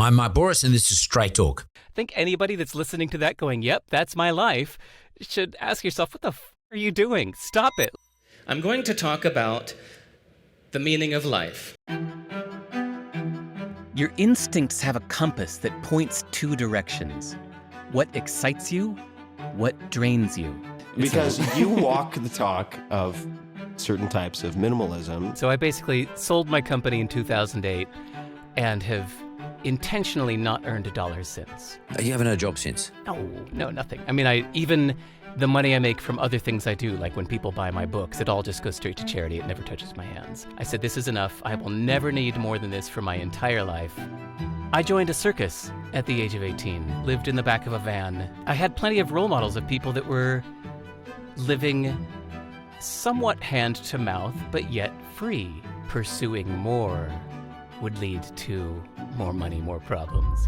I'm Bouris, and this is Straight Talk. I think anybody that's listening to that going, yep, that's my life, should ask yourself, what the are you doing? Stop it. I'm going to talk about the meaning of life. Your instincts have a compass that points two directions. What excites you, what drains you. Because you walk the talk of certain types of minimalism. So I basically sold my company in 2008 and have intentionally not earned $1 since. You haven't had a job since? No, nothing. I mean, even the money I make from other things I do, like when people buy my books, it all just goes straight to charity. It never touches my hands. I said, this is enough. I will never need more than this for my entire life. I joined a circus at the age of 18, lived in the back of a van. I had plenty of role models of people that were living somewhat hand to mouth, but yet free. Pursuing more would lead to more money, more problems.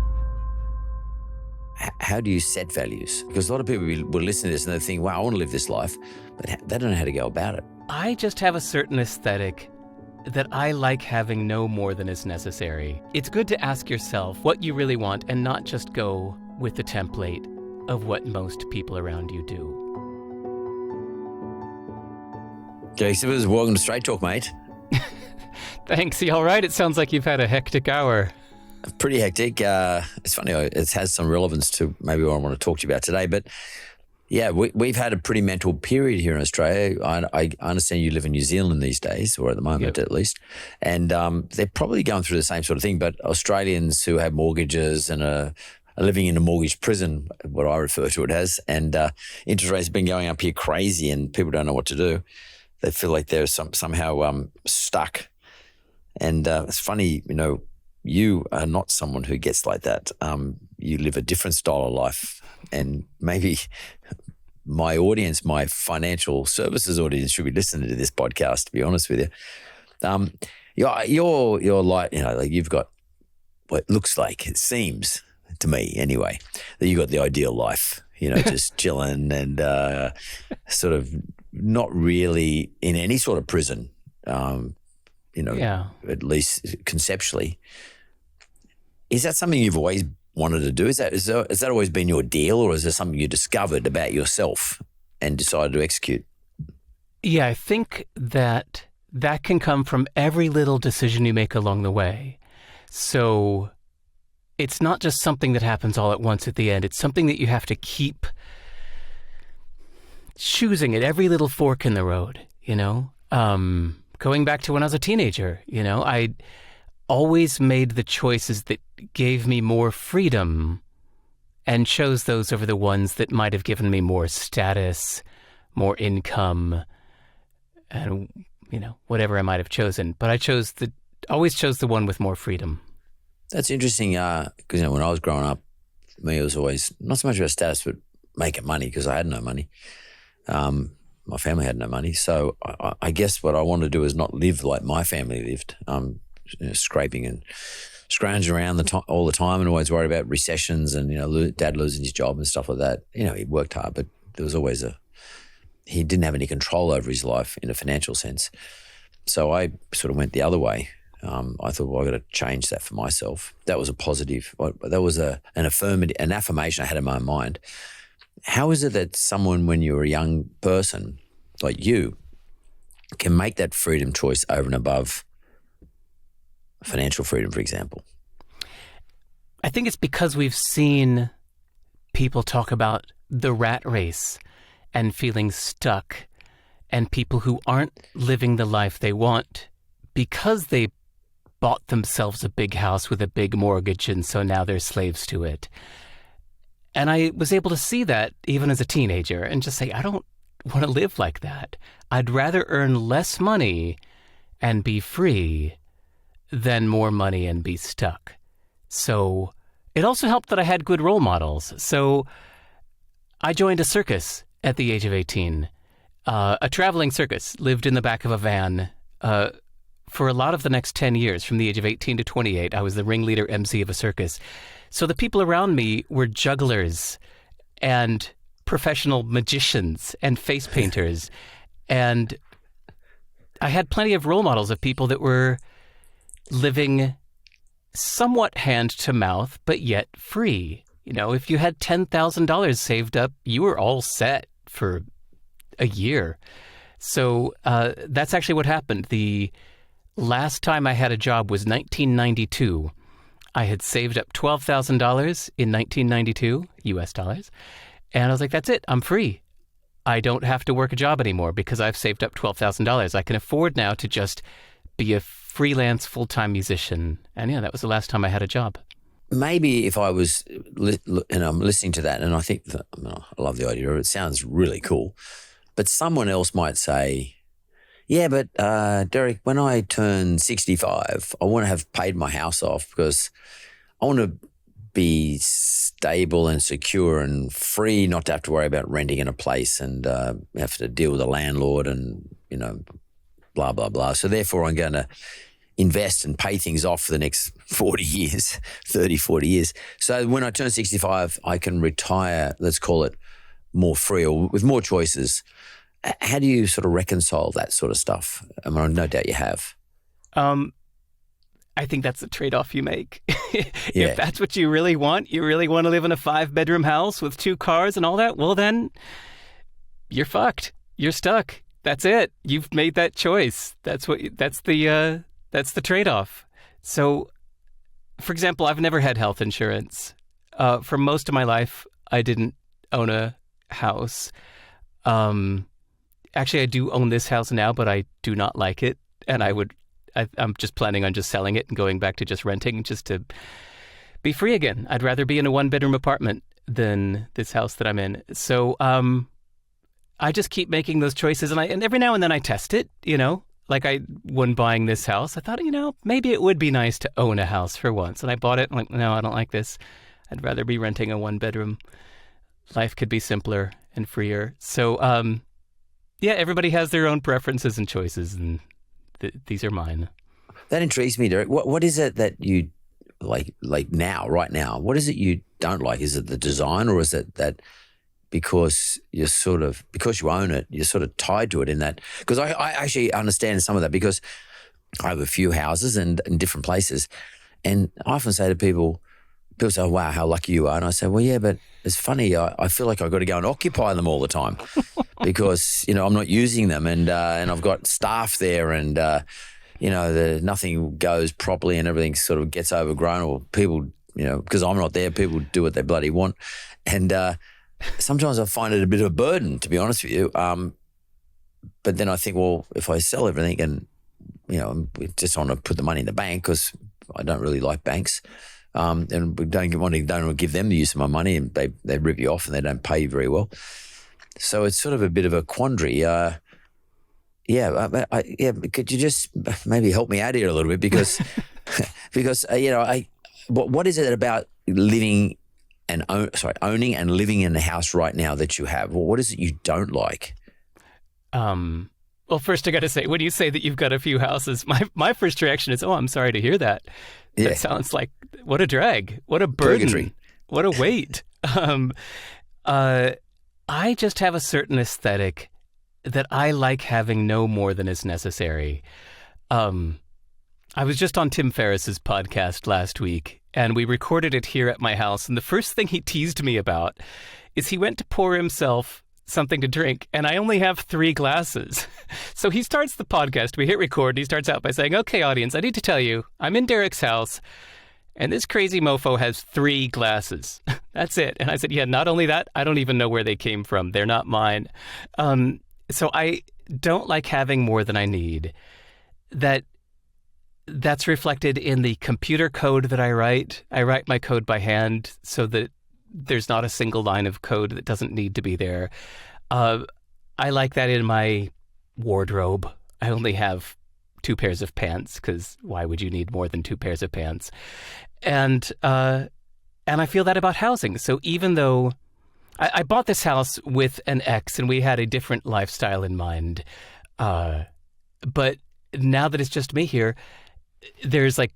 How do you set values? Because a lot of people will listen to this and they think, wow, I want to live this life, but they don't know how to go about it. I just have a certain aesthetic that I like having no more than is necessary. It's good to ask yourself what you really want and not just go with the template of what most people around you do. Derek Sivers, welcome to Straight Talk, mate. Thanks. You all right? It sounds like you've had a hectic hour. Pretty hectic. It's funny, it has some relevance to maybe what I want to talk to you about today. But yeah, we've had a pretty mental period here in Australia. I understand you live in New Zealand these days, or at the moment at least. And they're probably going through the same sort of thing. But Australians who have mortgages and are living in a mortgage prison, what I refer to it as, and interest rates have been going up here crazy and people don't know what to do. They feel like they're somehow stuck. And it's funny, you know, you are not someone who gets like that. You live a different style of life, and maybe my audience, my financial services audience, should be listening to this podcast, to be honest with you. You're like, you know, like you've got what looks like, it seems to me anyway, that you got the ideal life, you know, just chilling and sort of not really in any sort of prison, at least conceptually. Is that something you've always wanted to do? Has that always been your deal, or is there something you discovered about yourself and decided to execute? Yeah, I think that can come from every little decision you make along the way. So it's not just something that happens all at once at the end. It's something that you have to keep choosing at every little fork in the road, you know? Going back to when I was a teenager, you know, I always made the choices that gave me more freedom and chose those over the ones that might have given me more status, more income, and, you know, whatever I might have chosen. But I always chose the one with more freedom. That's interesting because, you know, when I was growing up, for me, it was always not so much about status, but making money, because I had no money. My family had no money. So I guess what I wanted to do is not live like my family lived, scraping and scrounging around all the time and always worried about recessions and, you know, dad losing his job and stuff like that. You know, he worked hard, but there was always he didn't have any control over his life in a financial sense. So I sort of went the other way. I thought, well, I've got to change that for myself. That was a positive. That was an affirmation I had in my mind. How is it that someone, when you're a young person like you, can make that freedom choice over and above financial freedom, for example? I think it's because we've seen people talk about the rat race and feeling stuck, and people who aren't living the life they want because they bought themselves a big house with a big mortgage, and so now they're slaves to it. And I was able to see that even as a teenager and just say, I don't want to live like that. I'd rather earn less money and be free than more money and be stuck. So it also helped that I had good role models. So I joined a circus at the age of 18, a traveling circus, lived in the back of a van. For a lot of the next 10 years, from the age of 18 to 28, I was the ringleader MC of a circus. So the people around me were jugglers and professional magicians and face painters. And I had plenty of role models of people that were living somewhat hand to mouth, but yet free. If you had $10,000 saved up, you were all set for a year. So that's actually what happened. The last time I had a job was 1992. I had saved up $12,000 in 1992, US dollars. And I was like, that's it. I'm free. I don't have to work a job anymore because I've saved up $12,000. I can afford now to just be a freelance full-time musician. And yeah, that was the last time I had a job. Maybe if I was, and I'm listening to that, and I think that, I love the idea of it. It sounds really cool. But someone else might say, yeah, but Derek, when I turn 65, I want to have paid my house off because I want to be stable and secure and free, not to have to worry about renting in a place and have to deal with a landlord and, blah, blah, blah. So therefore I'm going to invest and pay things off for the next 40 years, 30, 40 years. So when I turn 65, I can retire, let's call it more free or with more choices. How do you sort of reconcile that sort of stuff? I mean, no doubt you have. I think that's the trade-off you make. If that's what you really want to live in a 5-bedroom house with 2 cars and all that, well then you're fucked. You're stuck. That's it. You've made that choice. That's the trade-off. So, for example, I've never had health insurance. For most of my life, I didn't own a house. Actually, I do own this house now, but I do not like it. And I'm just planning on just selling it and going back to just renting just to be free again. I'd rather be in a 1-bedroom apartment than this house that I'm in. So I just keep making those choices. And every now and then I test it, Like when buying this house, I thought, maybe it would be nice to own a house for once. And I bought it. I'm like, no, I don't like this. I'd rather be renting a 1-bedroom. Life could be simpler and freer. So, everybody has their own preferences and choices, and these are mine. That intrigues me, Derek. What is it that you like now, right now? What is it you don't like? Is it the design, or is it that because you own it, you're sort of tied to it in that? Because I actually understand some of that because I have a few houses and in different places, and I often say to people say, oh, wow, how lucky you are. And I say, well, yeah, but it's funny. I feel like I've got to go and occupy them all the time because, I'm not using them and I've got staff there and, nothing goes properly and everything sort of gets overgrown or people, because I'm not there, people do what they bloody want. And sometimes I find it a bit of a burden, to be honest with you. But then I think, well, if I sell everything and, just want to put the money in the bank because I don't really like banks. And we don't want to give them the use of my money, and they rip you off and they don't pay you very well. So it's sort of a bit of a quandary. Could you just maybe help me out here a little bit because what is it about owning and living in the house right now that you have? What is it you don't like? Well, first I got to say, when you say that you've got a few houses, my first reaction is, oh, I'm sorry to hear that. Yeah. That sounds like, what a drag, what a burden, purgatory. What a weight. I just have a certain aesthetic that I like having no more than is necessary. I was just on Tim Ferriss's podcast last week, and we recorded it here at my house. And the first thing he teased me about is he went to pour himself something to drink, and I only have 3 glasses. So he starts the podcast, we hit record, and he starts out by saying, okay, audience, I need to tell you, I'm in Derek's house, and this crazy mofo has 3 glasses. That's it. And I said, yeah, not only that, I don't even know where they came from. They're not mine. So I don't like having more than I need. That's reflected in the computer code that I write. I write my code by hand so that there's not a single line of code that doesn't need to be there. I like that in my wardrobe. I only have 2 pairs of pants because why would you need more than 2 pairs of pants? And I feel that about housing. So even though I bought this house with an ex and we had a different lifestyle in mind, but now that it's just me here, there's like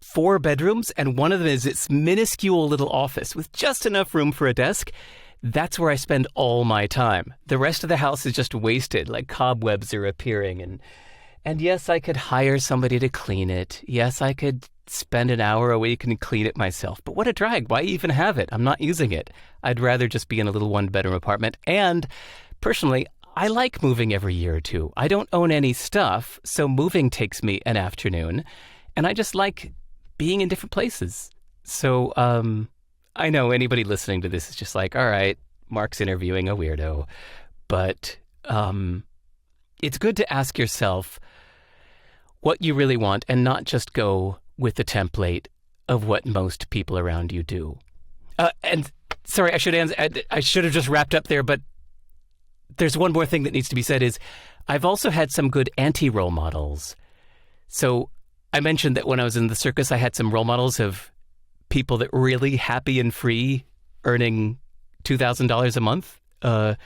4 bedrooms, and one of them is its minuscule little office with just enough room for a desk. That's where I spend all my time. The rest of the house is just wasted, like cobwebs are appearing, And yes, I could hire somebody to clean it. Yes, I could spend an hour a week and clean it myself. But what a drag. Why even have it? I'm not using it. I'd rather just be in a little one-bedroom apartment. And personally, I like moving every year or two. I don't own any stuff, so moving takes me an afternoon. And I just like being in different places. So I know anybody listening to this is just like, all right, Mark's interviewing a weirdo. But it's good to ask yourself what you really want and not just go with the template of what most people around you do. And sorry, I should have just wrapped up there, but there's one more thing that needs to be said is I've also had some good anti-role models. So I mentioned that when I was in the circus, I had some role models of people that were really happy and free, earning $2,000 a month. But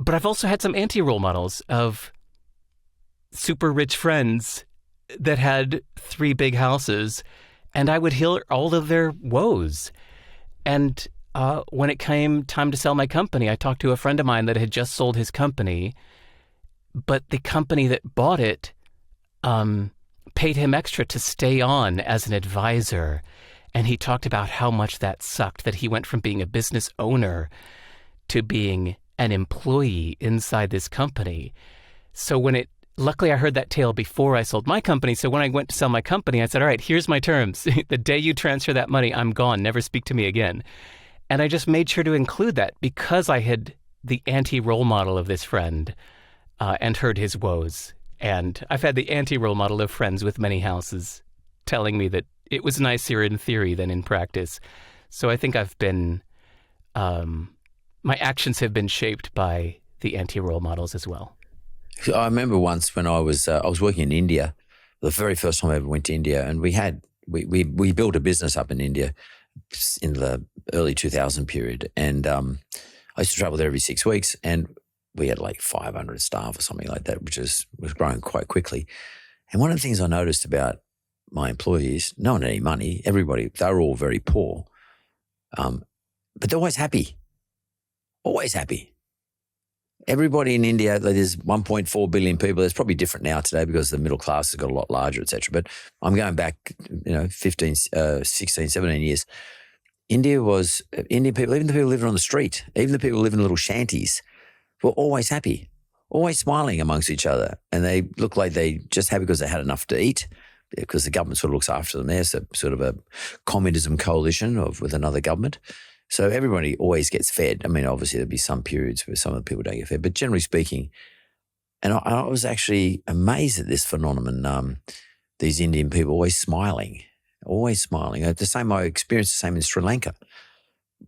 I've also had some anti-role models of super rich friends that had 3 big houses, and I would heal all of their woes. And when it came time to sell my company, I talked to a friend of mine that had just sold his company, but the company that bought it paid him extra to stay on as an advisor. And he talked about how much that sucked, that he went from being a business owner to being an employee inside this company. So luckily I heard that tale before I sold my company. So when I went to sell my company, I said, all right, here's my terms. The day you transfer that money, I'm gone. Never speak to me again. And I just made sure to include that because I had the anti-role model of this friend and heard his woes. And I've had the anti-role model of friends with many houses telling me that it was nicer in theory than in practice. So I think I've been, my actions have been shaped by the anti-role models as well. I remember once when I was working in India, the very first time I ever went to India, and we built a business up in India in the early 2000 period, and I used to travel there every 6 weeks, and we had like 500 staff or something like that, which was growing quite quickly. And one of the things I noticed about my employees, no one had any money, everybody, they were all very poor, but they're always happy, always happy. Everybody in India, there's 1.4 billion people. It's probably different now today because the middle class has got a lot larger, et cetera. But I'm going back, 15, 16, 17 years. Indian people, even the people living on the street, even the people living in little shanties, were always happy, always smiling amongst each other. And they look like they just happy because they had enough to eat, because the government sort of looks after them. There's sort of a communism coalition with another government. So everybody always gets fed. I mean, obviously there'll be some periods where some of the people don't get fed, but generally speaking, and I was actually amazed at this phenomenon, these Indian people always smiling. The same, I experienced the same in Sri Lanka.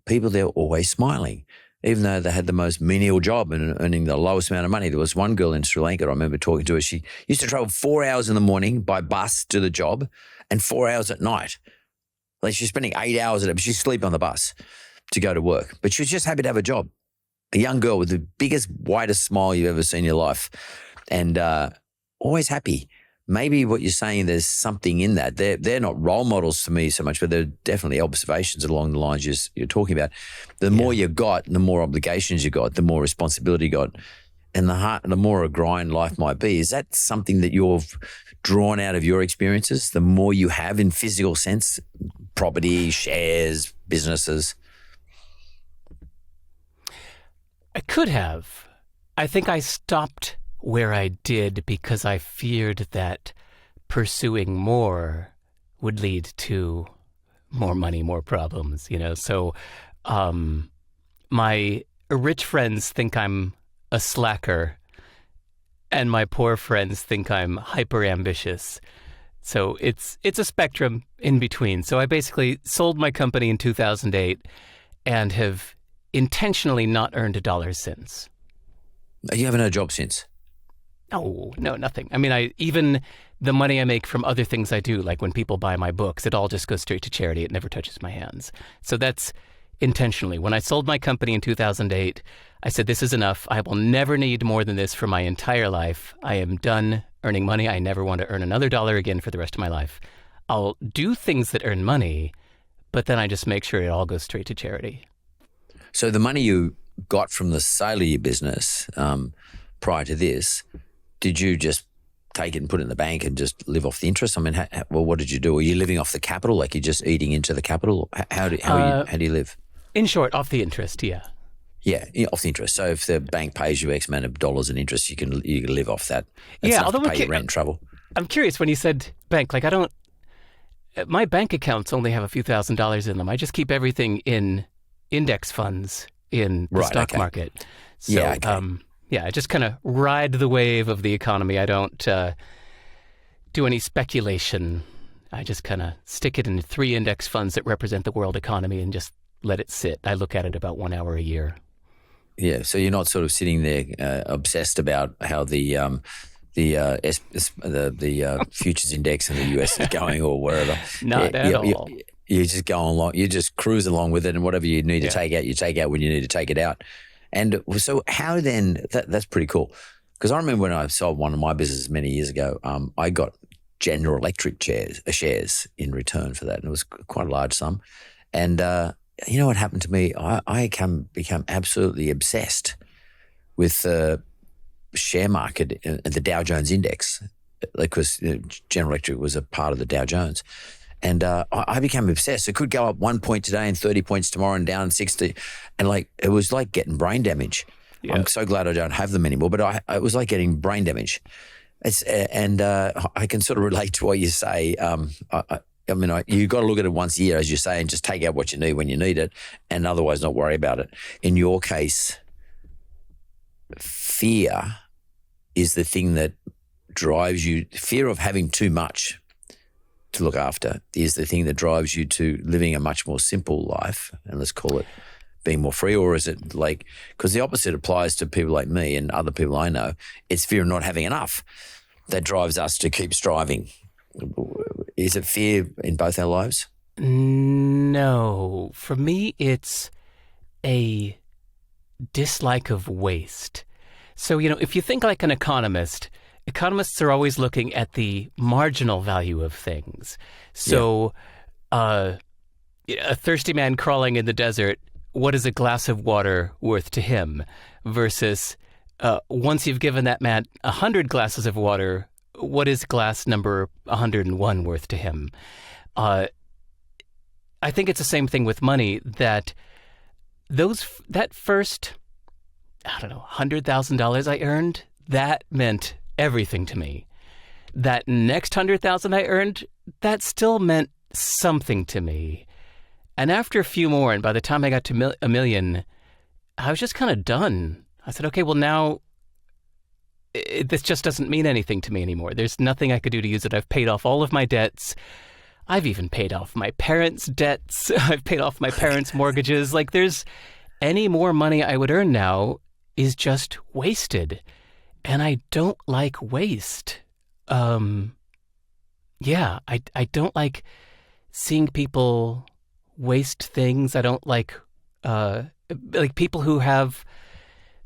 People there always smiling, even though they had the most menial job and earning the lowest amount of money. There was one girl in Sri Lanka, I remember talking to her, she used to travel 4 hours in the morning by bus to the job and 4 hours at night. Like she's spending 8 hours a day, but she's sleeping on the bus to go to work. But she was just happy to have a job. A young girl with the biggest, widest smile you've ever seen in your life, and always happy. Maybe what you're saying, there's something in that. They're not role models to me so much, but they're definitely observations along the lines you're talking about. The more you got, the more obligations you got, the more responsibility you got, and the more a grind life might be. Is that something that you've drawn out of your experiences? The more you have in physical sense, property, shares, businesses? I could have. I think I stopped where I did because I feared that pursuing more would lead to more money, more problems, So my rich friends think I'm a slacker and my poor friends think I'm hyper ambitious. So it's a spectrum in between. So I basically sold my company in 2008 and have intentionally not earned $1 since. You haven't had a job since? No, nothing. I mean, even the money I make from other things I do, like when people buy my books, it all just goes straight to charity. It never touches my hands. So that's intentionally. When I sold my company in 2008, I said, this is enough. I will never need more than this for my entire life. I am done earning money. I never want to earn another dollar again for the rest of my life. I'll do things that earn money, but then I just make sure it all goes straight to charity. So the money you got from the sale of your business prior to this, did you just take it and put it in the bank and just live off the interest? I mean, well, what did you do? Are you living off the capital? Like you're just eating into the capital? How do you live? In short, off the interest, yeah. Yeah, off the interest. So if the bank pays you X amount of dollars in interest, you can live off that. That's enough to pay your rent and travel. I'm curious when you said bank, like my bank accounts only have a few $1,000s in them. I just keep everything in index funds in the stock market. So, I just kind of ride the wave of the economy. I don't do any speculation. I just kind of stick it in 3 index funds that represent the world economy and just let it sit. I look at it about 1 hour a year. Yeah, so you're not sort of sitting there obsessed about how the futures index in the US is going or wherever. Not at all. You just go along. You just cruise along with it, and whatever you need to take out, you take out when you need to take it out. And so, how then? That's pretty cool. Because I remember when I sold one of my businesses many years ago, I got General Electric shares in return for that, and it was quite a large sum. And you know what happened to me? I become absolutely obsessed with the share market and the Dow Jones index, because General Electric was a part of the Dow Jones. And I became obsessed. It could go up 1 point today and 30 points tomorrow and down 60. And it was like getting brain damage. Yeah. I'm so glad I don't have them anymore, but it was like getting brain damage. I can sort of relate to what you say. I mean, you got to look at it once a year, as you say, and just take out what you need when you need it, and otherwise not worry about it. In your case, fear is the thing that drives you. Fear of having too much to look after is the thing that drives you to living a much more simple life, and let's call it being more free. Or is it like, because the opposite applies to people like me and other people I know, it's fear of not having enough that drives us to keep striving. Is it fear in both our lives? No. For me, it's a dislike of waste. So, if you think like an economist, economists are always looking at the marginal value of things. So, a thirsty man crawling in the desert, what is a glass of water worth to him? Versus once you've given that man 100 glasses of water, what is glass number 101 worth to him? I think it's the same thing with money, that that first, $100,000 I earned, that meant everything to me. That next 100,000 I earned, that still meant something to me. And after a few more, and by the time I got to a million, I was just kind of done. I said, okay, well now, this just doesn't mean anything to me anymore. There's nothing I could do to use it. I've paid off all of my debts. I've even paid off my parents' debts. I've paid off my parents' mortgages. Like, there's any more money I would earn now is just wasted. And I don't like waste. I don't like seeing people waste things. I don't like people who have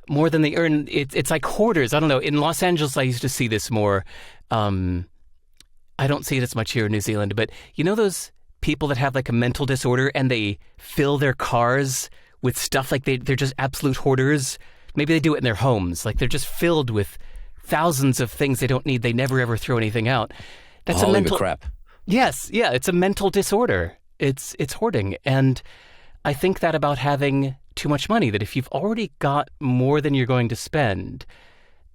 more than they earn. It's like hoarders. I don't know. In Los Angeles, I used to see this more. I don't see it as much here in New Zealand, but those people that have like a mental disorder and they fill their cars with stuff, like they're just absolute hoarders. Maybe they do it in their homes. Like they're just filled with thousands of things they don't need. They never ever throw anything out. That's a mental crap. Yes, yeah, it's a mental disorder. It's hoarding. And I think that about having too much money, that if you've already got more than you're going to spend,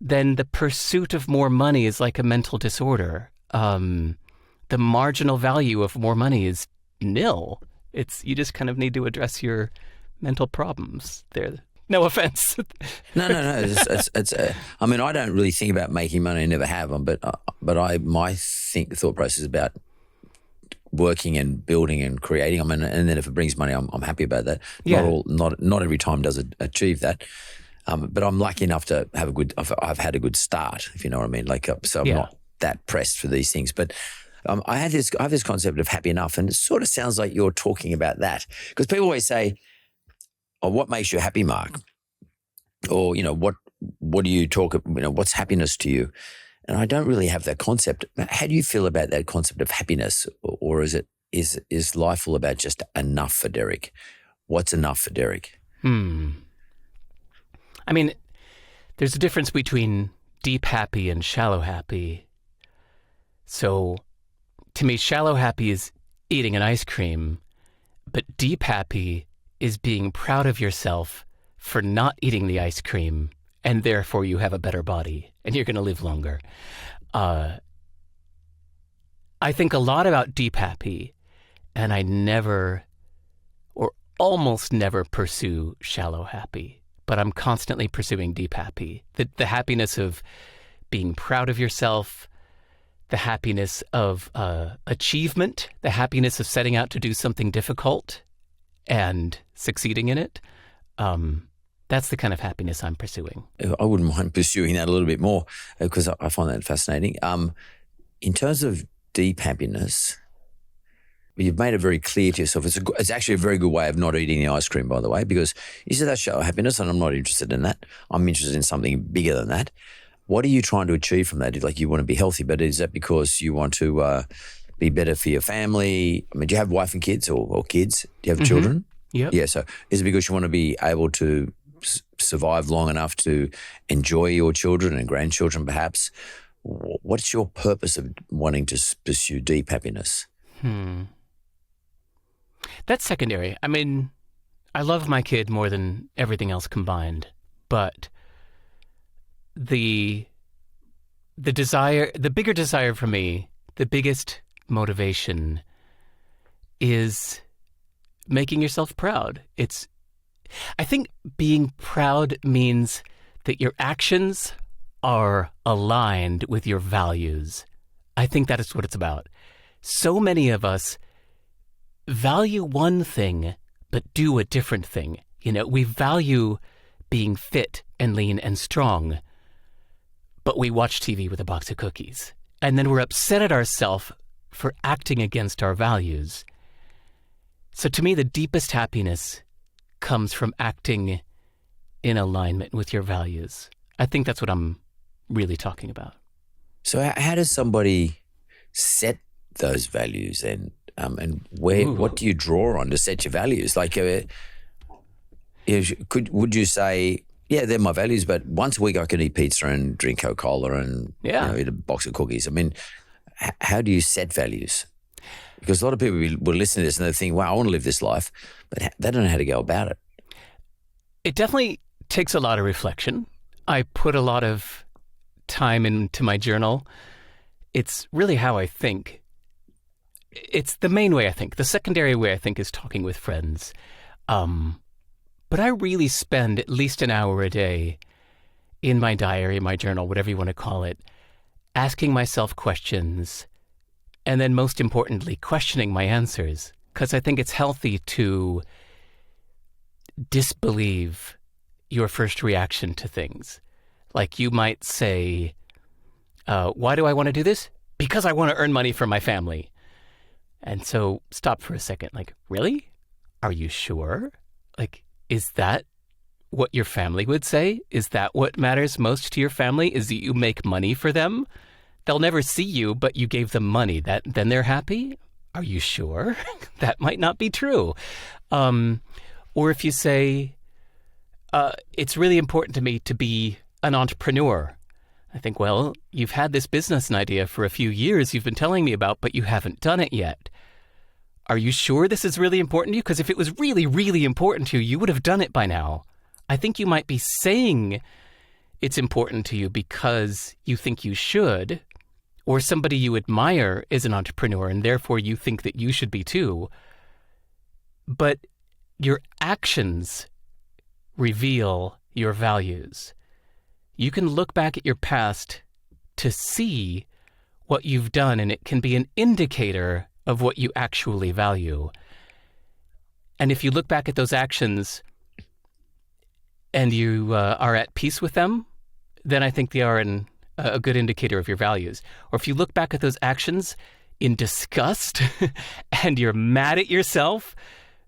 then the pursuit of more money is like a mental disorder. The marginal value of more money is nil. You just kind of need to address your mental problems there. No offense. No. I mean, I don't really think about making money. I never have. But my thought process is about working and building and creating. I mean, and then if it brings money, I'm happy about that. Yeah. Not every time does it achieve that. But I'm lucky enough to have I've had a good start, if you know what I mean. Like, so I'm not that pressed for these things. But I have this concept of happy enough, and it sort of sounds like you're talking about that, because people always say, "Oh, what makes you happy, Mark?" Or what do you talk? What's happiness to you? And I don't really have that concept. How do you feel about that concept of happiness? Or is life all about just enough for Derek? What's enough for Derek? I mean, there's a difference between deep happy and shallow happy. So to me, shallow happy is eating an ice cream, but deep happy is being proud of yourself for not eating the ice cream, and therefore you have a better body and you're going to live longer. I think a lot about deep happy, and I never or almost never pursue shallow happy, but I'm constantly pursuing deep happy. The happiness of being proud of yourself, the happiness of achievement, the happiness of setting out to do something difficult and succeeding in it. That's the kind of happiness I'm pursuing. I wouldn't mind pursuing that a little bit more because I find that fascinating. In terms of deep happiness, you've made it very clear to yourself. It's actually a very good way of not eating the ice cream, by the way, because you said that's shallow happiness, and I'm not interested in that. I'm interested in something bigger than that. What are you trying to achieve from that? Like, you want to be healthy, but is that because you want to be better for your family? I mean, do you have wife and kids or kids? Do you have children? Yep. Yeah. So is it because you want to be able to survive long enough to enjoy your children and grandchildren, perhaps? What's your purpose of wanting to pursue deep happiness? That's secondary. I mean, I love my kid more than everything else combined, but the bigger desire for me, the biggest motivation is making yourself proud. I think being proud means that your actions are aligned with your values. I think that is what it's about. So many of us value one thing, but do a different thing. You know, we value being fit and lean and strong, but we watch TV with a box of cookies. And then we're upset at ourselves for acting against our values. So to me, the deepest happiness comes from acting in alignment with your values. I think that's what I'm really talking about. So how does somebody set those values then? And what do you draw on to set your values? Like, would you say, yeah, they're my values, but once a week I can eat pizza and drink Coca-Cola and eat a box of cookies? I mean, how do you set values? Because a lot of people will listen to this and they think, wow, I want to live this life, but they don't know how to go about it. It definitely takes a lot of reflection. I put a lot of time into my journal. It's really how I think. It's the main way I think. The secondary way I think is talking with friends. But I really spend at least an hour a day in my diary, my journal, whatever you want to call it, asking myself questions, and then most importantly, questioning my answers. Because I think it's healthy to disbelieve your first reaction to things. Like, you might say, why do I want to do this? Because I want to earn money for my family. And so stop for a second. Like, really? Are you sure? Like, is that what your family would say? Is that what matters most to your family? Is that you make money for them? They'll never see you, but you gave them money. Then they're happy? Are you sure? That might not be true. Or if you say, it's really important to me to be an entrepreneur. I think, well, you've had this business idea for a few years you've been telling me about, but you haven't done it yet. Are you sure this is really important to you? Because if it was really, really important to you, you would have done it by now. I think you might be saying it's important to you because you think you should, or somebody you admire is an entrepreneur, and therefore you think that you should be too. But your actions reveal your values. You can look back at your past to see what you've done, and it can be an indicator of what you actually value. And if you look back at those actions and you are at peace with them, then I think they are a good indicator of your values. Or if you look back at those actions in disgust and you're mad at yourself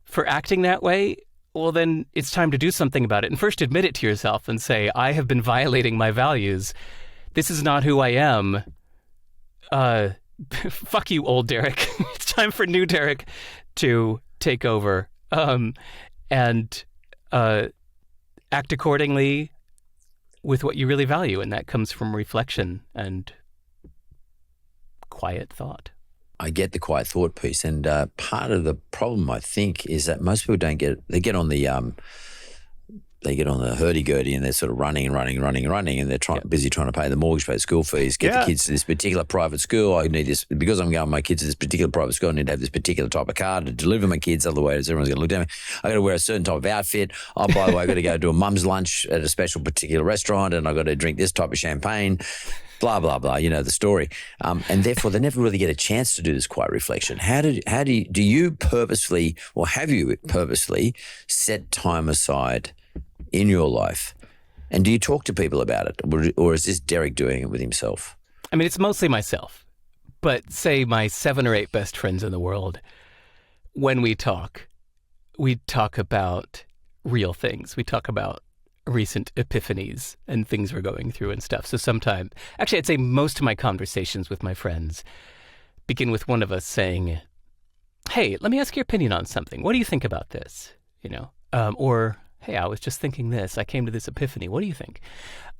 for acting that way, well, then it's time to do something about it. And first admit it to yourself and say, I have been violating my values. This is not who I am. Fuck you, old Derek. It's time for new Derek to take over and act accordingly with what you really value. And that comes from reflection and quiet thought. I get the quiet thought piece, and part of the problem, I think, is that most people don't get it. They get on the hurdy-gurdy and they're sort of running, and they're busy trying to pay the mortgage, pay the school fees, get the kids to this particular private school. I need this because I'm going my kids to this particular private school. I need to have this particular type of car to deliver my kids. Otherwise, everyone's going to look at me. I got to wear a certain type of outfit. Oh, by the way, I got to go to a mum's lunch at a special particular restaurant, and I got to drink this type of champagne. Blah blah blah. You know the story, and therefore they never really get a chance to do this quiet reflection. Do you purposely, or have you purposely set time aside in your life, and do you talk to people about it, or is this Derek doing it with himself? I mean, it's mostly myself, but say my 7 or 8 best friends in the world, when we talk about real things. We talk about recent epiphanies and things we're going through and stuff. So sometimes, actually, I'd say most of my conversations with my friends begin with one of us saying, hey, let me ask your opinion on something. What do you think about this? You know, or, hey, I was just thinking this. I came to this epiphany. What do you think?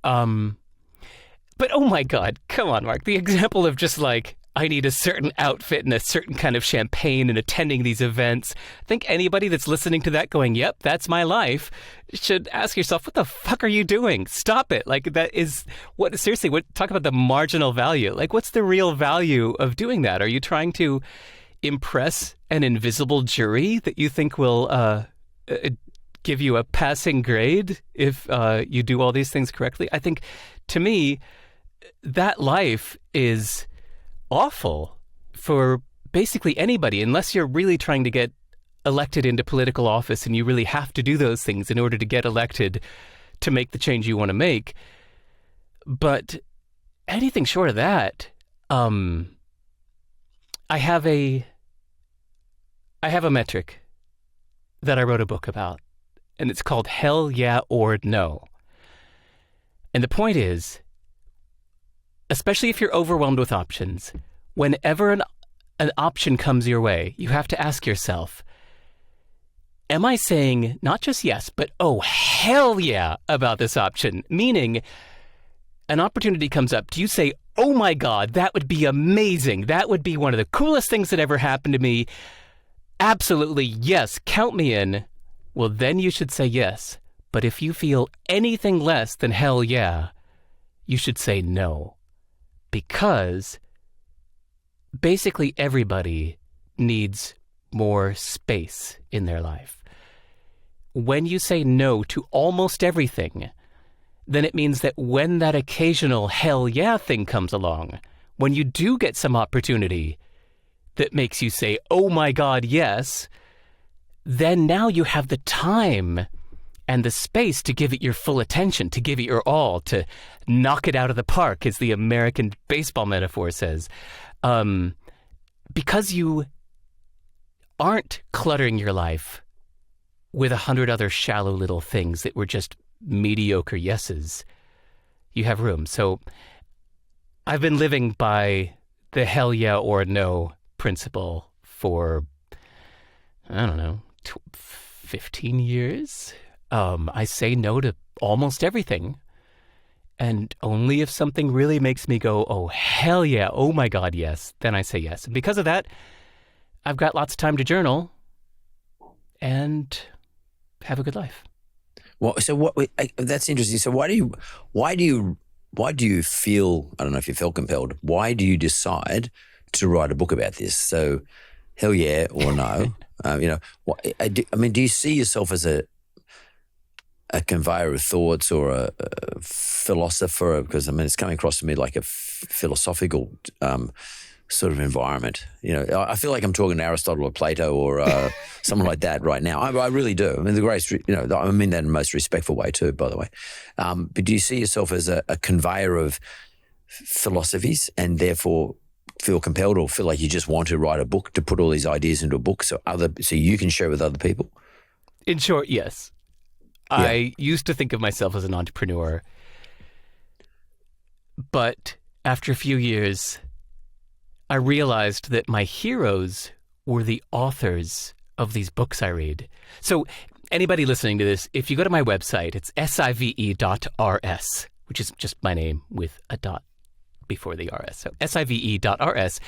But oh my God, come on, Mark. The example of just like, I need a certain outfit and a certain kind of champagne and attending these events. I think anybody that's listening to that going, yep, that's my life, should ask yourself, what the fuck are you doing? Stop it. Like that is seriously, talk about the marginal value. Like what's the real value of doing that? Are you trying to impress an invisible jury that you think will give you a passing grade if you do all these things correctly? I think to me, that life is awful for basically anybody, unless you're really trying to get elected into political office and you really have to do those things in order to get elected to make the change you want to make. But anything short of that, I have a metric that I wrote a book about, and it's called Hell Yeah or No. And the point is, especially if you're overwhelmed with options, whenever an option comes your way, you have to ask yourself, am I saying not just yes, but oh, hell yeah about this option? Meaning, an opportunity comes up. Do you say, oh my God, that would be amazing. That would be one of the coolest things that ever happened to me. Absolutely, yes, count me in. Well, then you should say yes. But if you feel anything less than hell yeah, you should say no. Because basically everybody needs more space in their life. When you say no to almost everything, then it means that when that occasional hell yeah thing comes along, when you do get some opportunity that makes you say, oh my God, yes, then now you have the time and the space to give it your full attention, to give it your all, to knock it out of the park, as the American baseball metaphor says. Because you aren't cluttering your life with 100 other shallow little things that were just mediocre yeses, you have room. So I've been living by the hell yeah or no principle for, I don't know, 15 years. I say no to almost everything. And only if something really makes me go, oh, hell yeah, oh my God, yes, then I say yes. And because of that, I've got lots of time to journal and have a good life. Well, so that's interesting. So why do you feel, I don't know if you felt compelled, why do you decide to write a book about this? So hell yeah or no? Do you see yourself as a conveyor of thoughts or a philosopher? Because, it's coming across to me like a philosophical sort of environment. I feel like I'm talking to Aristotle or Plato or someone like that right now. I really do. I mean that in the most respectful way too, by the way. But do you see yourself as a conveyor of philosophies and therefore feel compelled or feel like you just want to write a book, to put all these ideas into a book so you can share with other people? In short, yes. Yeah. I used to think of myself as an entrepreneur, but after a few years, I realized that my heroes were the authors of these books I read. So anybody listening to this, if you go to my website, it's sive.rs, which is just my name with a dot before the RS. So sive.rs/book.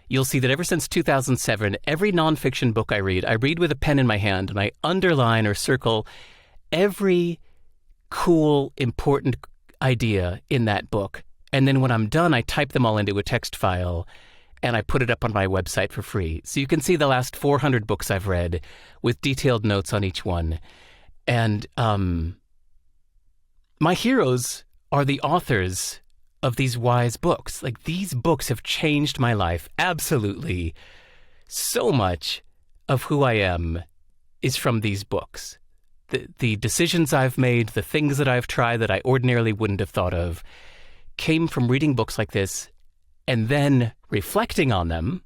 You'll see that ever since 2007, every nonfiction book I read with a pen in my hand, and I underline or circle every cool, important idea in that book. And then when I'm done, I type them all into a text file and I put it up on my website for free. So you can see the last 400 books I've read with detailed notes on each one. And my heroes are the authors of these wise books. Like, these books have changed my life absolutely. So much of who I am is from these books. The decisions I've made, the things that I've tried that I ordinarily wouldn't have thought of, came from reading books like this and then reflecting on them,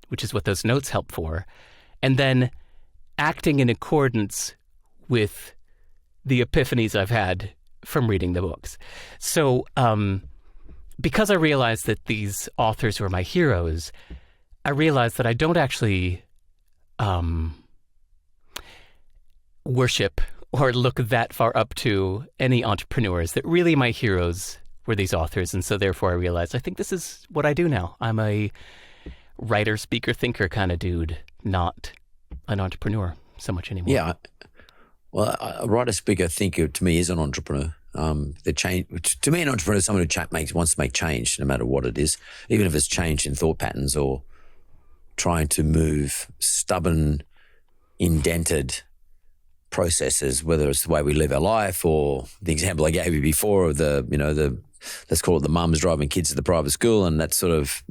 which is what those notes help for, and then acting in accordance with the epiphanies I've had from reading the books. So because I realized that these authors were my heroes, I realized that I don't actually worship or look that far up to any entrepreneurs, that really my heroes were these authors. And so therefore I realized I think this is what I do now. I'm a writer, speaker, thinker kind of dude, not an entrepreneur so much anymore. Yeah. Well, a writer, speaker, thinker to me is an entrepreneur. To me, an entrepreneur is someone who wants to make change, no matter what it is, even if it's change in thought patterns or trying to move stubborn, indented processes, whether it's the way we live our life or the example I gave you before of let's call it the mums driving kids to the private school, and that's sort of,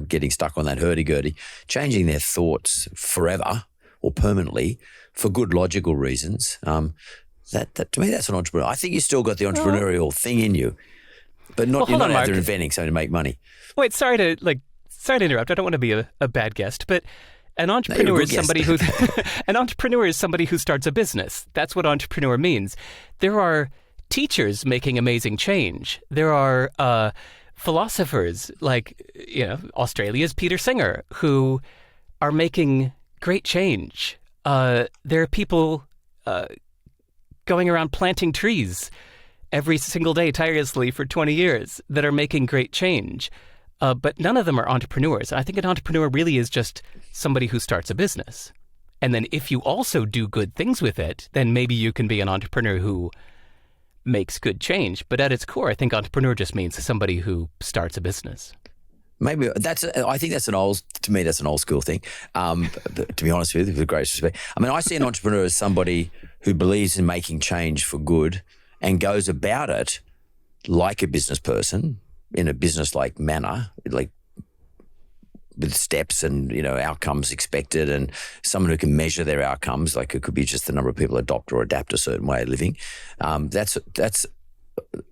getting stuck on that hurdy-gurdy, changing their thoughts forever or permanently for good logical reasons. That to me, that's an entrepreneur. I think you still got the entrepreneurial thing in you, but you're not out there inventing something to make money. Wait, sorry to interrupt. I don't want to be a bad guest, but an entrepreneur is somebody who an entrepreneur is somebody who starts a business. That's what entrepreneur means. There are teachers making amazing change. There are philosophers like Australia's Peter Singer who are making great change. There are people going around planting trees every single day tirelessly for 20 years that are making great change. But none of them are entrepreneurs. I think an entrepreneur really is just somebody who starts a business. And then if you also do good things with it, then maybe you can be an entrepreneur who makes good change. But at its core, I think entrepreneur just means somebody who starts a business. Maybe I think that's an old school thing. But to be honest with you, with great respect, I mean, I see an entrepreneur as somebody who believes in making change for good and goes about it like a business person in a business-like manner, like with steps and outcomes expected, and someone who can measure their outcomes. Like, it could be just the number of people adopt or adapt a certain way of living. That's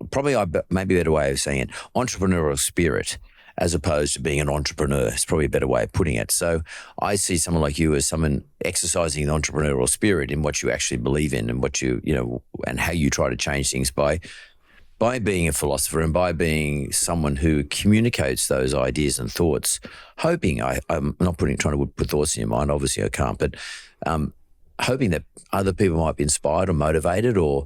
probably maybe a better way of saying it. Entrepreneurial spirit, as opposed to being an entrepreneur, is probably a better way of putting it. So I see someone like you as someone exercising the entrepreneurial spirit in what you actually believe in and what and how you try to change things by being a philosopher and by being someone who communicates those ideas and thoughts, hoping, I'm not trying to put thoughts in your mind, obviously I can't, but hoping that other people might be inspired or motivated or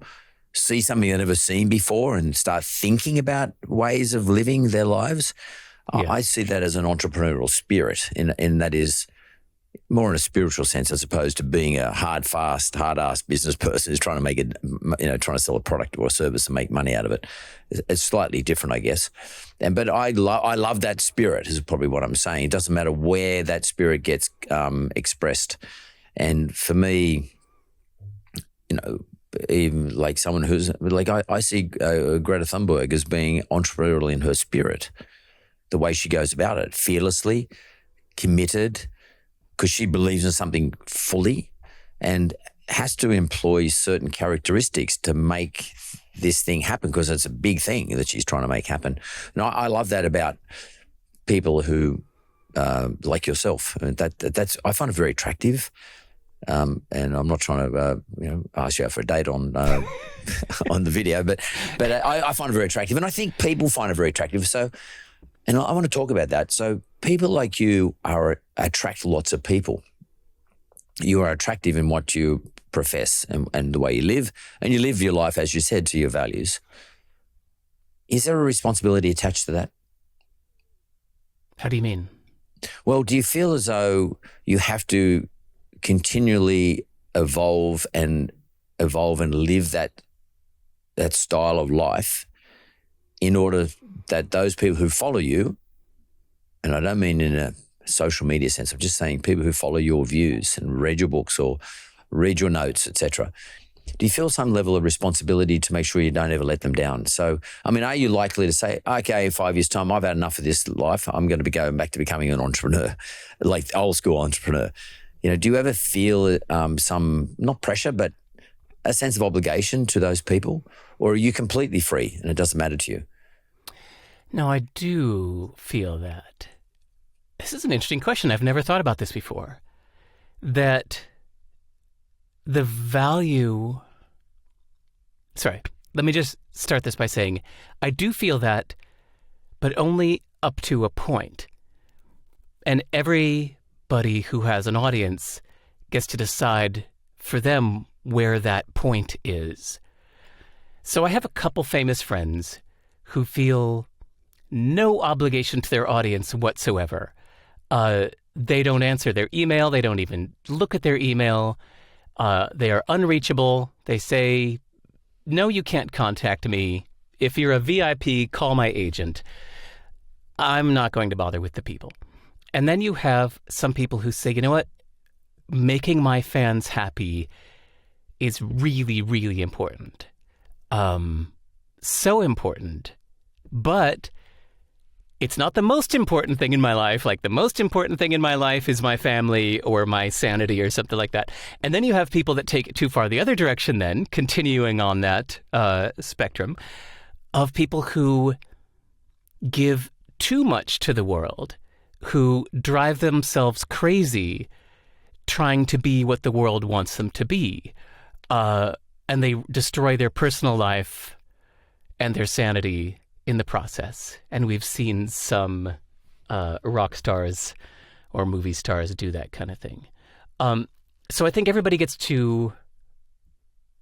see something they've never seen before and start thinking about ways of living their lives. Yeah. I see that as an entrepreneurial spirit, and that is more in a spiritual sense as opposed to being a hard-ass business person who's trying to make it, trying to sell a product or a service and make money out of it. It's slightly different, I guess. But I love that spirit is probably what I'm saying. It doesn't matter where that spirit gets expressed. And for me, even like someone who's like, I see Greta Thunberg as being entrepreneurial in her spirit, the way she goes about it, fearlessly, committed, because she believes in something fully and has to employ certain characteristics to make this thing happen, because it's a big thing that she's trying to make happen. And I love that about people who, like yourself. That's I find it very attractive. And I'm not trying to, ask you out for a date on on the video, but I find it very attractive, and I think people find it very attractive. So, and I want to talk about that. So, people like you attract lots of people. You are attractive in what you profess and the way you live, and you live your life, as you said, to your values. Is there a responsibility attached to that? How do you mean? Well, do you feel as though you have to continually evolve and live that style of life in order that those people who follow you, and I don't mean in a social media sense, I'm just saying people who follow your views and read your books or read your notes, etc. Do you feel some level of responsibility to make sure you don't ever let them down? So, I mean, are you likely to say, okay, in 5 years' time, I've had enough of this life. I'm going to be going back to becoming an entrepreneur, like old school entrepreneur. You know, do you ever feel some, not pressure, but a sense of obligation to those people? Or are you completely free and it doesn't matter to you? No, I do feel that. This is an interesting question. I've never thought about this before. That the value... Sorry, let me just start this by saying I do feel that, but only up to a point. And everybody who has an audience gets to decide for them where that point is. So I have a couple famous friends who feel no obligation to their audience whatsoever. They don't answer their email. They don't even look at their email. They are unreachable. They say, no, you can't contact me. If you're a VIP, call my agent. I'm not going to bother with the people. And then you have some people who say, you know what? Making my fans happy is really, really important. So important. But it's not the most important thing in my life. Like the most important thing in my life is my family or my sanity or something like that. And then you have people that take it too far the other direction then, continuing on that spectrum of people who give too much to the world, who drive themselves crazy trying to be what the world wants them to be. And they destroy their personal life and their sanity in the process. And we've seen some rock stars or movie stars do that kind of thing. So I think everybody gets to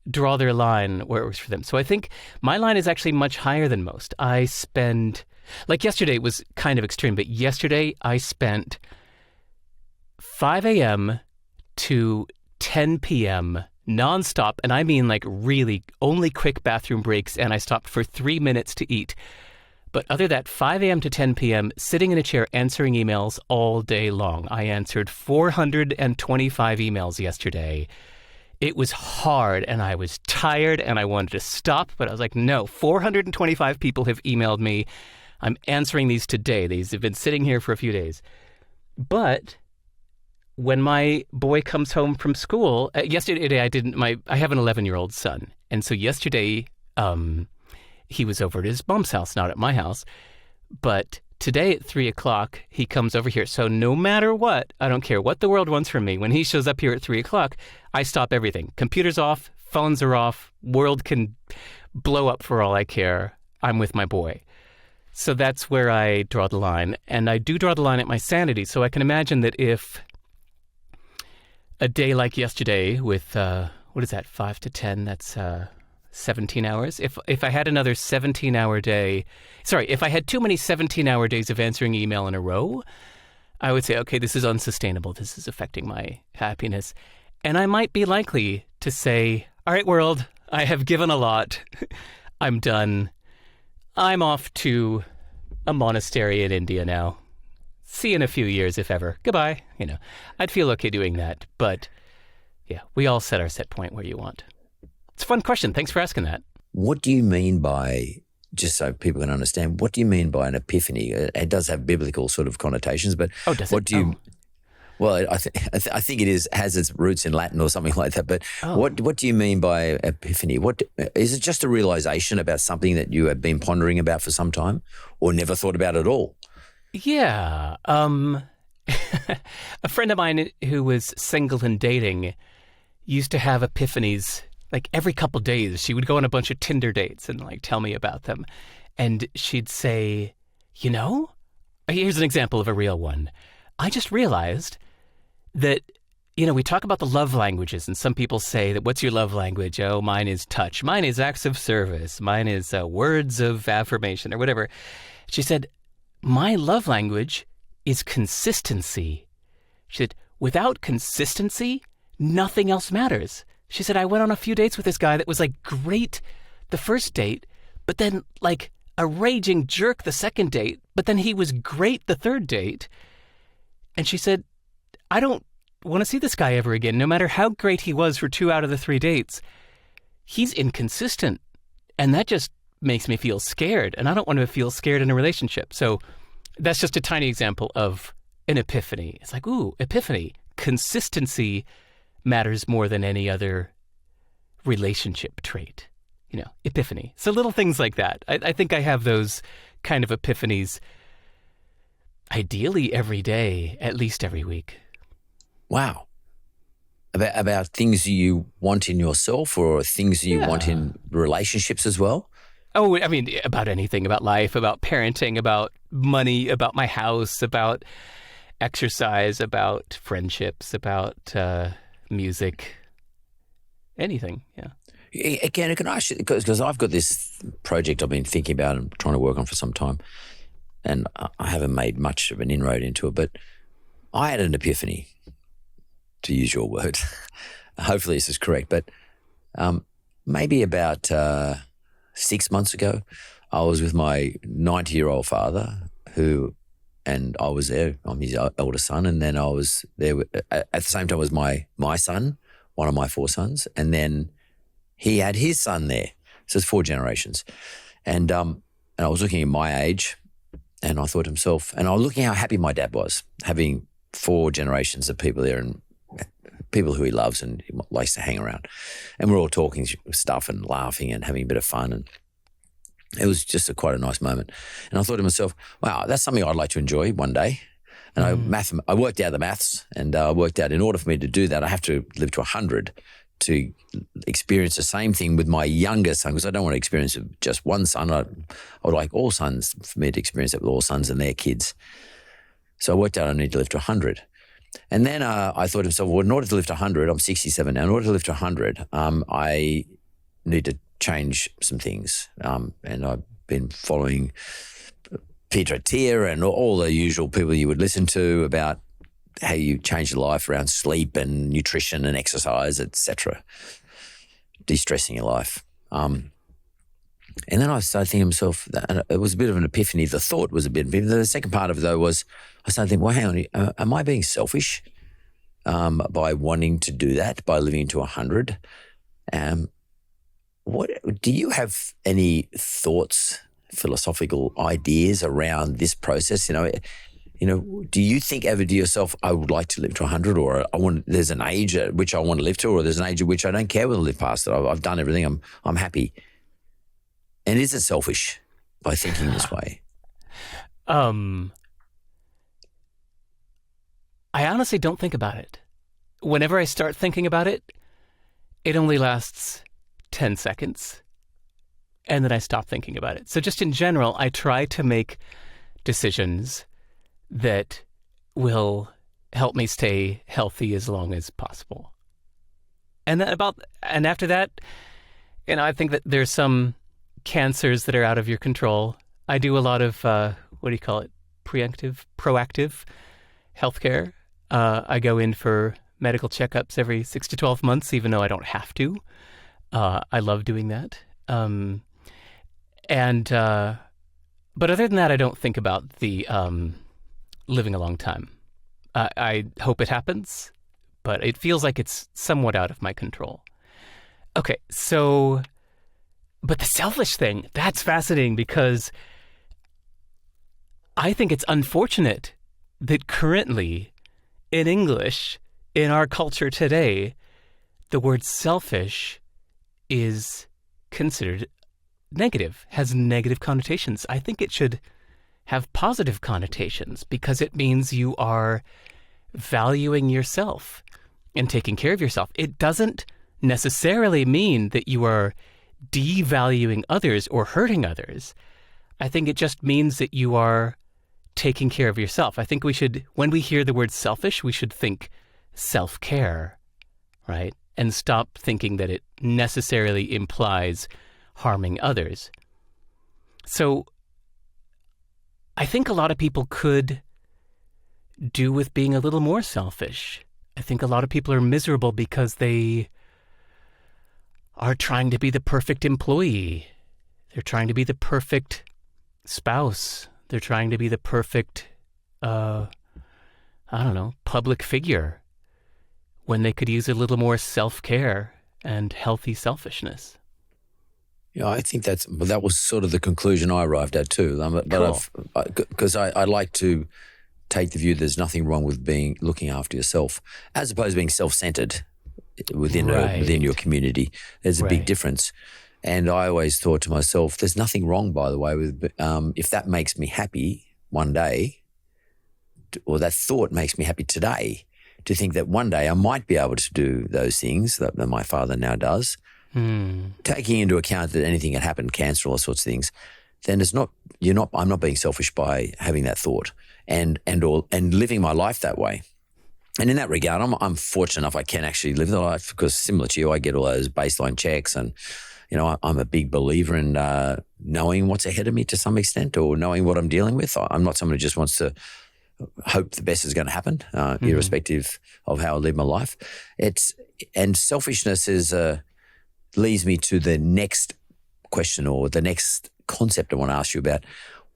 draw their line where it works for them. So I think my line is actually much higher than most. I spend, like yesterday was kind of extreme, but yesterday I spent 5 a.m. to 10 p.m. nonstop, and I mean like really only quick bathroom breaks, and I stopped for 3 minutes to eat. But other than that, 5 a.m. to 10 p.m., sitting in a chair answering emails all day long. I answered 425 emails yesterday. It was hard, and I was tired, and I wanted to stop, but I was like, no, 425 people have emailed me. I'm answering these today. These have been sitting here for a few days. But when my boy comes home from school, yesterday I have an 11-year-old son. And so yesterday, he was over at his mom's house, not at my house. But today at 3 o'clock, he comes over here. So no matter what, I don't care what the world wants from me. When he shows up here at 3 o'clock, I stop everything. Computers off, phones are off, world can blow up for all I care. I'm with my boy. So that's where I draw the line. And I do draw the line at my sanity. So I can imagine that if a day like yesterday with, 5 to 10, that's 17 hours. If I had another 17-hour day, if I had too many 17-hour days of answering email in a row, I would say, okay, this is unsustainable. This is affecting my happiness. And I might be likely to say, all right, world, I have given a lot. I'm done. I'm off to a monastery in India now. See you in a few years, if ever. Goodbye. I'd feel okay doing that. But yeah, we all set our set point where you want. It's a fun question. Thanks for asking that. What do you mean by, just so people can understand, what do you mean by an epiphany? It does have biblical sort of connotations, but what do you... Well, I think it has its roots in Latin or something like that. But what do you mean by epiphany? What is it? Just a realization about something that you have been pondering about for some time, or never thought about at all? Yeah, a friend of mine who was single and dating used to have epiphanies. Like every couple days, she would go on a bunch of Tinder dates and like tell me about them, and she'd say, here's an example of a real one. I just realized that we talk about the love languages, and some people say that, what's your love language? Oh, mine is touch. Mine is acts of service. Mine is words of affirmation or whatever. She said, my love language is consistency. She said, without consistency, nothing else matters. She said, I went on a few dates with this guy that was like great the first date, but then like a raging jerk the second date, but then he was great the third date. And she said, I don't want to see this guy ever again, no matter how great he was for 2 out of the 3 dates. He's inconsistent, and that just makes me feel scared, and I don't want to feel scared in a relationship. So that's just a tiny example of an epiphany. It's like, ooh, epiphany. Consistency matters more than any other relationship trait. Epiphany. So little things like that. I think I have those kind of epiphanies ideally every day, at least every week. Wow. About things you want in yourself or things you want in relationships as well? Oh, I mean, about anything, about life, about parenting, about money, about my house, about exercise, about friendships, about music, anything, yeah. Again, can I ask you, because I've got this project I've been thinking about and trying to work on for some time, and I haven't made much of an inroad into it, but I had an epiphany, to use your word. Hopefully this is correct, but maybe about 6 months ago, I was with my 90-year-old father and I was there. I'm his elder son, and then I was there at the same time as my son, one of my 4 sons, and then he had his son there. So it's 4 generations. And I was looking at my age, and I thought to myself, and I was looking how happy my dad was, having 4 generations of people there and people who he loves and he likes to hang around. And we're all talking stuff and laughing and having a bit of fun. And it was just quite a nice moment. And I thought to myself, wow, that's something I'd like to enjoy one day. And I worked out the maths, and I worked out in order for me to do that, I have to live to 100 to experience the same thing with my younger son, because I don't want to experience it with just one son. I would like all sons, for me to experience it with all sons and their kids. So I worked out I need to live to 100. And then I thought to myself, well, in order to live to 100, I'm 67 now, in order to live to 100, I need to change some things. And I've been following Peter Thiel and all the usual people you would listen to about how you change your life around sleep and nutrition and exercise, etc., de-stressing your life. And then I started thinking to myself, and it was a bit of an epiphany. The thought was a bit of an epiphany. The second part of it, though, was I started thinking, well, hang on, am I being selfish by wanting to do that, by living to 100? What do you have any thoughts, philosophical ideas around this process? Do you think ever to yourself, I would like to live to 100, or there's an age at which I want to live to, or there's an age at which I don't care whether I live past it. I've done everything. I'm happy. And is it selfish by thinking this way? I honestly don't think about it. Whenever I start thinking about it, it only lasts 10 seconds, and then I stop thinking about it. So just in general, I try to make decisions that will help me stay healthy as long as possible. And after that, I think that there's some cancers that are out of your control. I do a lot of, proactive healthcare. I go in for medical checkups every 6 to 12 months, even though I don't have to. I love doing that. But other than that, I don't think about the living a long time. I hope it happens, but it feels like it's somewhat out of my control. Okay, but the selfish thing, that's fascinating, because I think it's unfortunate that currently in English, in our culture today, the word selfish is considered negative, has negative connotations. I think it should have positive connotations, because it means you are valuing yourself and taking care of yourself. It doesn't necessarily mean that you are devaluing others or hurting others. I think it just means that you are taking care of yourself. I think we should, when we hear the word selfish, we should think self-care, right? And stop thinking that it necessarily implies harming others. So I think a lot of people could do with being a little more selfish. I think a lot of people are miserable because they are trying to be the perfect employee. They're trying to be the perfect spouse. They're trying to be the perfect, public figure, when they could use a little more self-care and healthy selfishness. Yeah, I think that was sort of the conclusion I arrived at too. Because I like to take the view there's nothing wrong with looking after yourself, as opposed to being self-centered within your community. There's a big difference. And I always thought to myself, there's nothing wrong, by the way, with if that makes me happy one day, or that thought makes me happy today, to think that one day I might be able to do those things that my father now does, taking into account that anything can happen, cancer, all sorts of things, then I'm not being selfish by having that thought and living my life that way. And in that regard, I'm fortunate enough I can actually live the life, because similar to you, I get all those baseline checks, and I'm a big believer in knowing what's ahead of me to some extent, or knowing what I'm dealing with. I'm not someone who just wants to hope the best is going to happen, irrespective of how I live my life. And selfishness leads me to the next question, or the next concept I want to ask you about.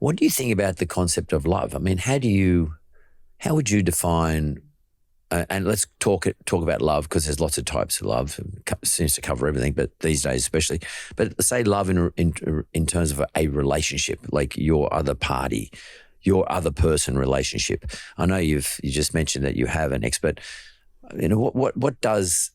What do you think about the concept of love? I mean, how would you define? And let's talk about love, because there's lots of types of love. It seems to cover everything, but these days especially. But say love in terms of a relationship, like your other party, your other person relationship. I know you just mentioned that you have an ex, but what does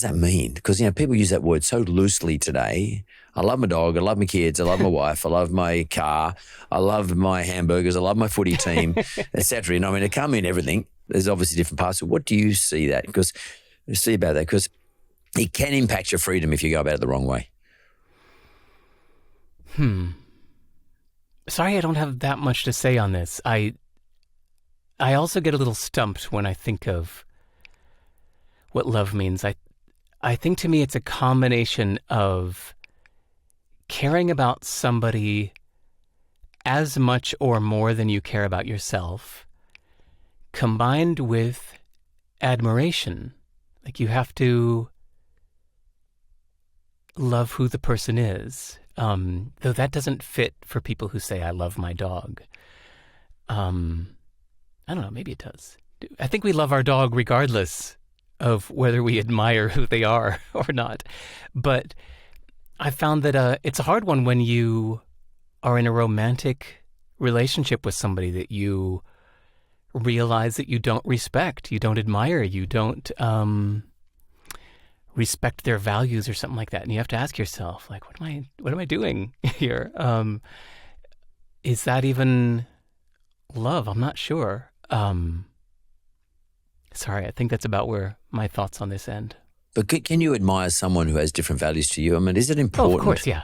that mean? Because people use that word so loosely today. I love my dog, I love my kids, I love my wife, I love my car, I love my hamburgers, I love my footy team, etc. It can't mean everything. There's obviously different parts. So what do you see about that? Because it can impact your freedom if you go about it the wrong way. Sorry, I don't have that much to say on this. I also get a little stumped when I think of what love means. I think to me it's a combination of caring about somebody as much or more than you care about yourself, combined with admiration. Like, you have to love who the person is, though that doesn't fit for people who say, I love my dog. I don't know, maybe it does. I think we love our dog regardless of whether we admire who they are or not. But I found that it's a hard one when you are in a romantic relationship with somebody that you realize that you don't respect, you don't admire, you don't respect their values or something like that. And you have to ask yourself, like, what am I doing here? Is that even love? I'm not sure. Sorry, I think that's about where my thoughts on this end. But can you admire someone who has different values to you? I mean, is it important? Oh, of course, yeah.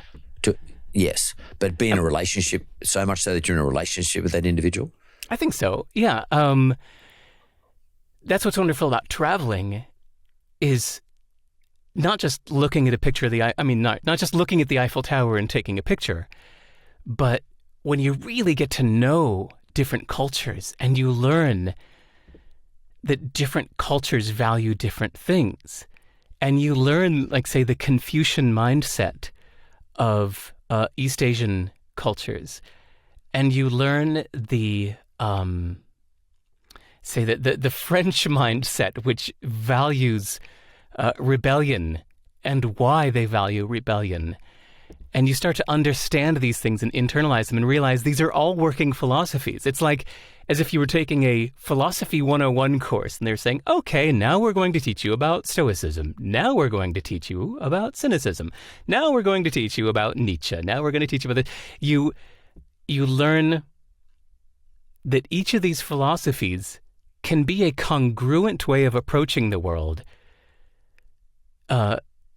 Yes, but be in a relationship, so much so that you're in a relationship with that individual? I think so, yeah. That's what's wonderful about traveling, is not just looking at a picture of not just looking at the Eiffel Tower and taking a picture, but when you really get to know different cultures and you learn that different cultures value different things, and you learn, like, say, the Confucian mindset of East Asian cultures, and you learn the French mindset, which values rebellion and why they value rebellion. And you start to understand these things and internalize them and realize these are all working philosophies. It's like as if you were taking a Philosophy 101 course and they're saying, okay, now we're going to teach you about Stoicism. Now we're going to teach you about cynicism. Now we're going to teach you about Nietzsche. Now we're going to teach you about you learn that each of these philosophies can be a congruent way of approaching the world.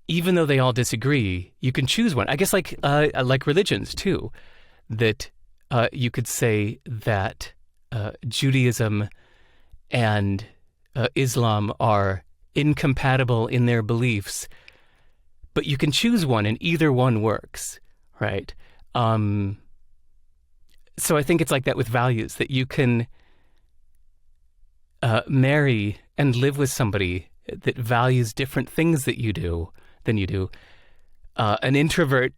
Even though they all disagree, you can choose one. I guess like religions too, that you could say that Judaism and Islam are incompatible in their beliefs, but you can choose one and either one works, right? So I think it's like that with values, that you can marry and live with somebody that values different things than you do. An introvert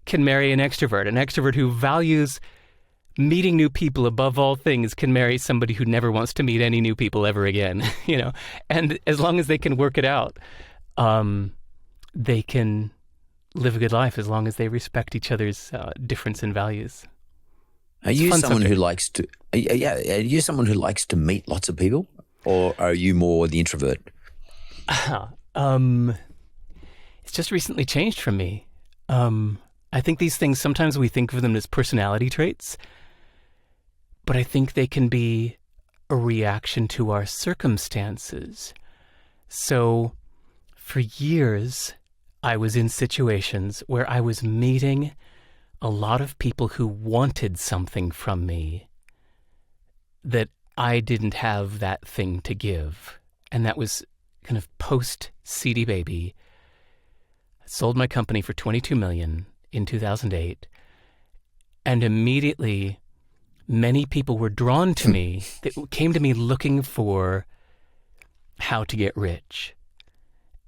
can marry an extrovert. An extrovert who values meeting new people above all things can marry somebody who never wants to meet any new people ever again, And as long as they can work it out, they can live a good life as long as they respect each other's difference in values. Are you someone who likes to? Are you someone who likes to meet lots of people, or are you more the introvert? It's just recently changed for me. I think these things, sometimes we think of them as personality traits, but I think they can be a reaction to our circumstances. So for years, I was in situations where I was meeting a lot of people who wanted something from me that I didn't have that thing to give. And that was kind of post-CD Baby. I sold my company for $22 million in 2008. And immediately, many people were drawn to me that came to me looking for how to get rich.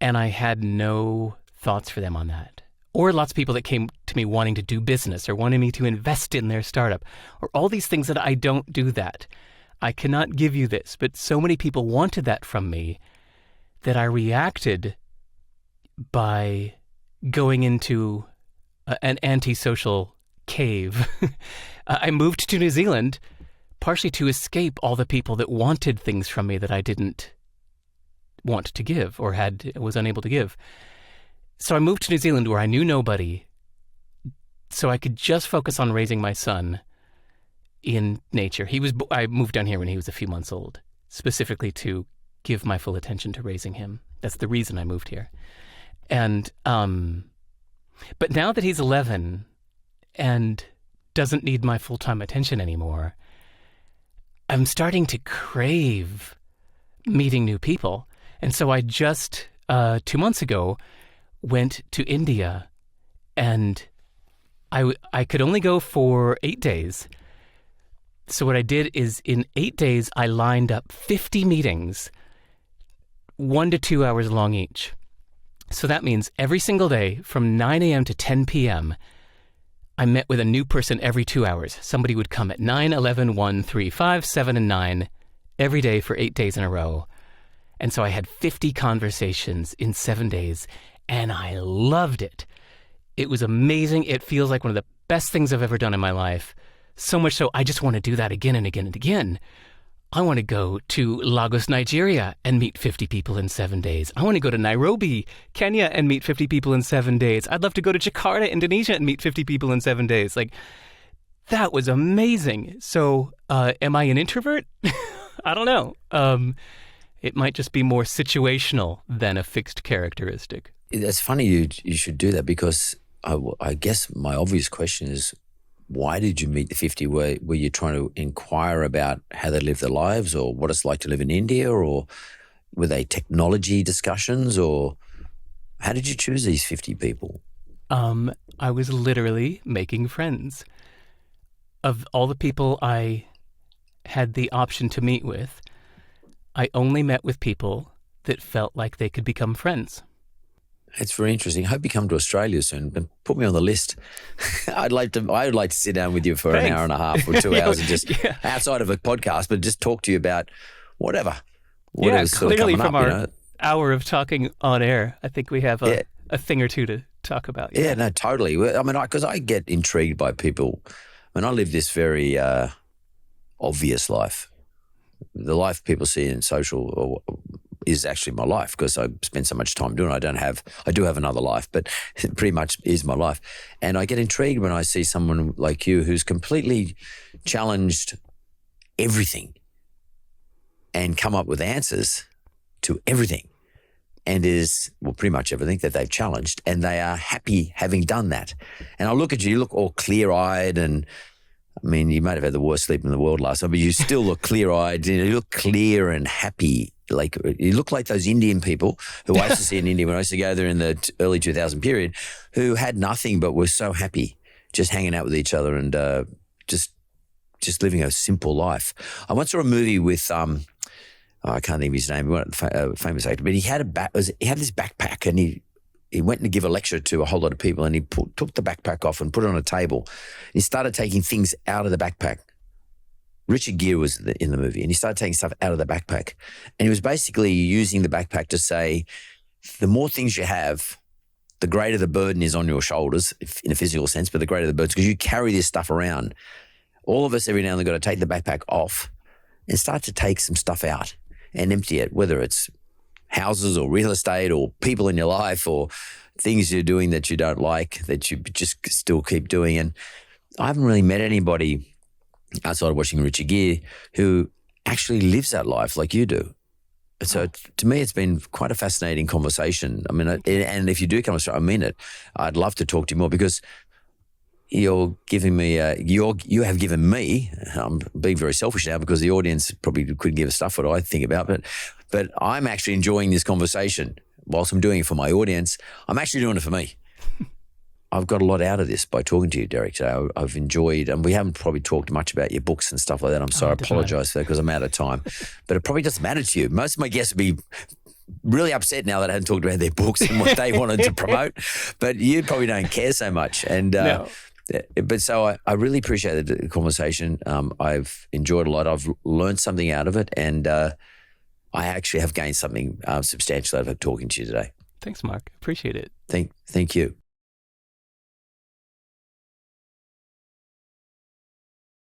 And I had no thoughts for them on that. Or lots of people that came to me wanting to do business or wanting me to invest in their startup, or all these things that I don't do that. I cannot give you this, but so many people wanted that from me that I reacted by going into an antisocial cave. I moved to New Zealand partially to escape all the people that wanted things from me that I didn't want to give or was unable to give. So I moved to New Zealand where I knew nobody, so I could just focus on raising my son in nature. I moved down here when he was a few months old, specifically to give my full attention to raising him. That's the reason I moved here. And but now that he's 11 and doesn't need my full-time attention anymore, I'm starting to crave meeting new people. And so I just 2 months ago went to India, and I could only go for 8 days. So what I did is in 8 days, I lined up 50 meetings, 1 to 2 hours long each. So that means every single day from 9 a.m. to 10 p.m., I met with a new person every 2 hours. Somebody would come at 9, 11, 1, 3, 5, 7, and 9 every day for 8 days in a row. And so I had 50 conversations in 7 days, and I loved it. It was amazing. It feels like one of the best things I've ever done in my life. So much so, I just want to do that again and again and again. I want to go to Lagos, Nigeria, and meet 50 people in 7 days. I want to go to Nairobi, Kenya, and meet 50 people in 7 days. I'd love to go to Jakarta, Indonesia, and meet 50 people in 7 days. Like, that was amazing. So, am I an introvert? I don't know. It might just be more situational than a fixed characteristic. It's funny you should do that, because I guess my obvious question is, why did you meet the 50? Were you trying to inquire about how they live their lives, or what it's like to live in India, or were they technology discussions, or how did you choose these 50 people? I was literally making friends. Of all the people I had the option to meet with, I only met with people that felt like they could become friends. It's very interesting. I hope you come to Australia soon and put me on the list. I would like to sit down with you for an hour and a half or 2 hours and just outside of a podcast, but just talk to you about whatever. Whatever's sort of clearly coming from up, our hour of talking on air, I think we have a thing or two to talk about. Yeah, no, totally. I mean, because I get intrigued by people. I mean, I live this very obvious life. The life people see in social is actually my life, because I spend so much time doing it. I do have another life, but it pretty much is my life. And I get intrigued when I see someone like you who's completely challenged everything and come up with answers to everything, and pretty much everything that they've challenged, and they are happy having done that. And I look at you, you look all clear-eyed, and I mean, you might have had the worst sleep in the world last night, but you still look clear-eyed. You look clear and happy like you look like those Indian people who I used to see in India when I used to go there in the early 2000 period, who had nothing but were so happy just hanging out with each other and just living a simple life. I once saw a movie with I can't think of his name, a famous actor, but he had this backpack, and he went to give a lecture to a whole lot of people, and he took the backpack off and put it on a table. He started taking things out of the backpack. Richard Gere was in the movie, and he started taking stuff out of the backpack. And he was basically using the backpack to say, the more things you have, the greater the burden is on your shoulders, in a physical sense, but the greater the burden, because you carry this stuff around. All of us every now and then got to take the backpack off and start to take some stuff out and empty it, whether it's houses or real estate or people in your life or things you're doing that you don't like, that you just still keep doing. And I haven't really met anybody outside of watching Richard Gere who actually lives that life like you do. So to me, it's been quite a fascinating conversation. I mean, and if you do come to I mean it, I'd love to talk to you more, because you're giving me, you have given me, I'm being very selfish now because the audience probably couldn't give a stuff what I think about, but I'm actually enjoying this conversation. Whilst I'm doing it for my audience, I'm actually doing it for me. I've got a lot out of this by talking to you, Derek, today. I've enjoyed, and we haven't probably talked much about your books and stuff like that. I'm sorry, I apologise for that because I'm out of time. But it probably doesn't matter to you. Most of my guests would be really upset now that I hadn't talked about their books and what they wanted to promote. But you probably don't care so much. And No. But so I really appreciate the conversation. I've enjoyed a lot. I've learned something out of it, and I actually have gained something substantial out of talking to you today. Thanks, Mark. Appreciate it. Thank you.